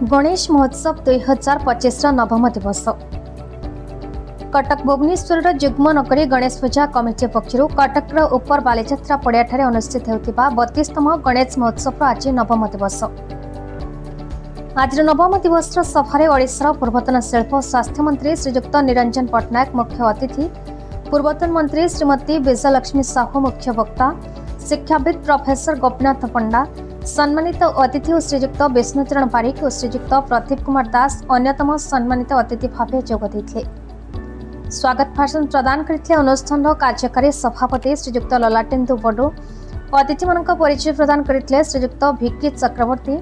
गणेश महोत्सव 2025 नवम दिवस कटक भुवनेश्वर जुग्म नगरी गणेश पूजा कमिटी पक्षर कटक उपर बालीजात्रा पड़िया अनुष्ठित होता 32तम गणेश महोत्सव आज नवम दिवस। आज नवम दिवस सभारे ओडिशार पूर्वतन शिल्प और स्वास्थ्य मंत्री श्रीजुक्त निरंजन पट्टनायक मुख्य अतिथि, पूर्वतन मंत्री श्रीमती विजयलक्ष्मी साहू मुख्य वक्ता, शिक्षाविद प्रोफेसर गोपीनाथ पंडा, सम्मानित अतिथि और श्रीजुक्त विष्णुचरण पारिक और श्रीजुक्त प्रदीप कुमार दास अन्यतम सम्मानित अतिथि भाव जोगदे। स्वागत भाषण प्रदान करते अनुष्ठान कार्यकारी सभापति श्रीजुक्त ललाटेन्दु बडू, अतिथि मान परिचय प्रदान करते श्रीजुक्त भिक्की चक्रवर्ती।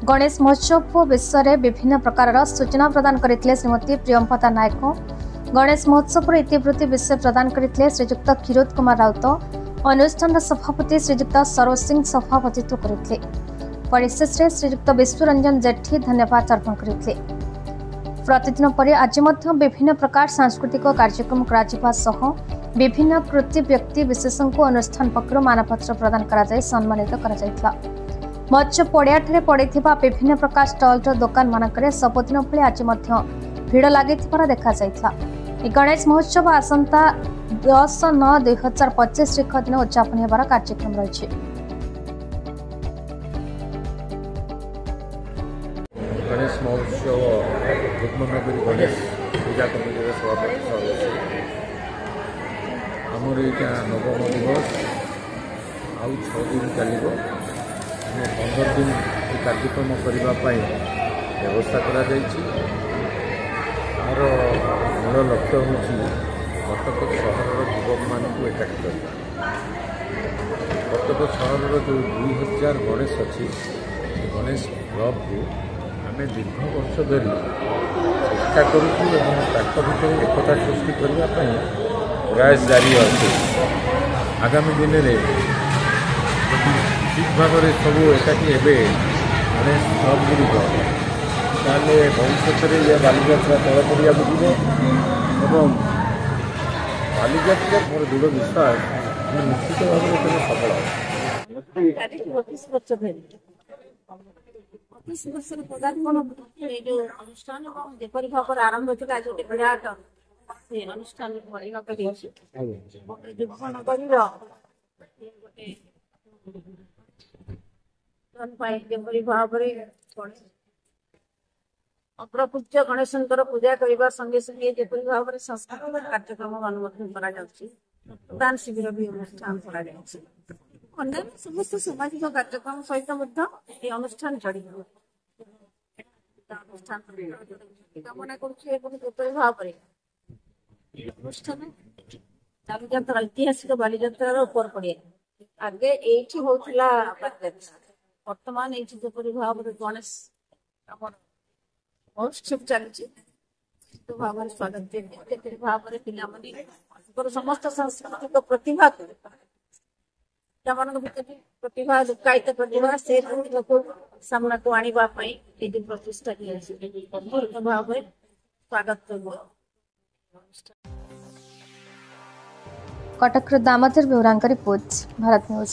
गणेश महोत्सव विषय में विभिन्न प्रकार सूचना प्रदान करते श्रीमती प्रियंपदा नायक। गणेश महोत्सव इतिवृत्ति विषय प्रदान करते श्रीजुक्त क्षीरोद कुमार राउत। अनुष्ठान सभापति श्रीजुक्त सरोज सिंह सभापतित्व करते। परिशेष श्रीजुक्त विश्वरंजन जेठी धन्यवाद अर्पण करते। प्रतिदिन पर आज विभिन्न प्रकार सांस्कृतिक कार्यक्रम कर विभिन्न कृति व्यक्ति विशेषों को अनुष्ठान पक्षर मानपत्र प्रदान कर सम्मानित कर महोत्सव पड़िया पड़ता विभिन्न प्रकार स्टल दुकान मानक सबुदिन भली आज भिड़ लगी देखा। गणेश महोत्सव आसंता 10/9/2025 तारीख दिन उद्यापन होबार कार्यक्रम रही। गणेश महोत्सव जुग्मनगरी गणेश पूजा कमिटी सभापति आमर यहाँ नवम दिवस आउ 6 दिन चलो 15 दिन ये कार्यक्रम करने व्यवस्था कर मूल लक्ष्य हूँ कटक सहर युवक मान एकाठी करवा। कटक सहर जो 2000 गणेश अच्छी गणेश क्लब को आम दीर्घ वर्ष धरी चेष्टा करूँ भर एकता सृष्टि करने प्रयास जारी अच्छे। आगामी दिन में ठीक भाव में सब एकाठी हे गणेश क्लब गुड़िक ताले भविष्य में यह बालीजात्रा तल पड़िया बुझे एवं बालीजात्रा मोर दृढ़ विश्वास निश्चित भाव में सफल अनुष्ठान जेपरी भाव आरंभ होता आज गोटे विराट अनुष्ठान जेपरी भाव अग्रपूज्य गणेश पूजा करने संगे संगे जेपरी भाव में सांस्कृतिक कार्यक्रम मान प्रदान शिविर भी अनुष्ठान कर समस्त सामाजिक कार्यक्रम सहित अनुष्ठान जड़ित कामना कर भाव अनुष्ठान बालीजात्रा ऐतिहासिक बालीजात्रार उपर पड़िया आगे ये होता बर्तमान ये जेपरी भाव में गणेश महोत्सव चलती भाव में स्वागत भाव में पिला समस्त सांस्कृतिक प्रतिभा प्रतिभा लुकायित करवा से सामना को आने प्रतिष्ठा भाव में स्वागत कर। कटक दामोदर बेउरांका रिपोर्ट, भारत न्यूज।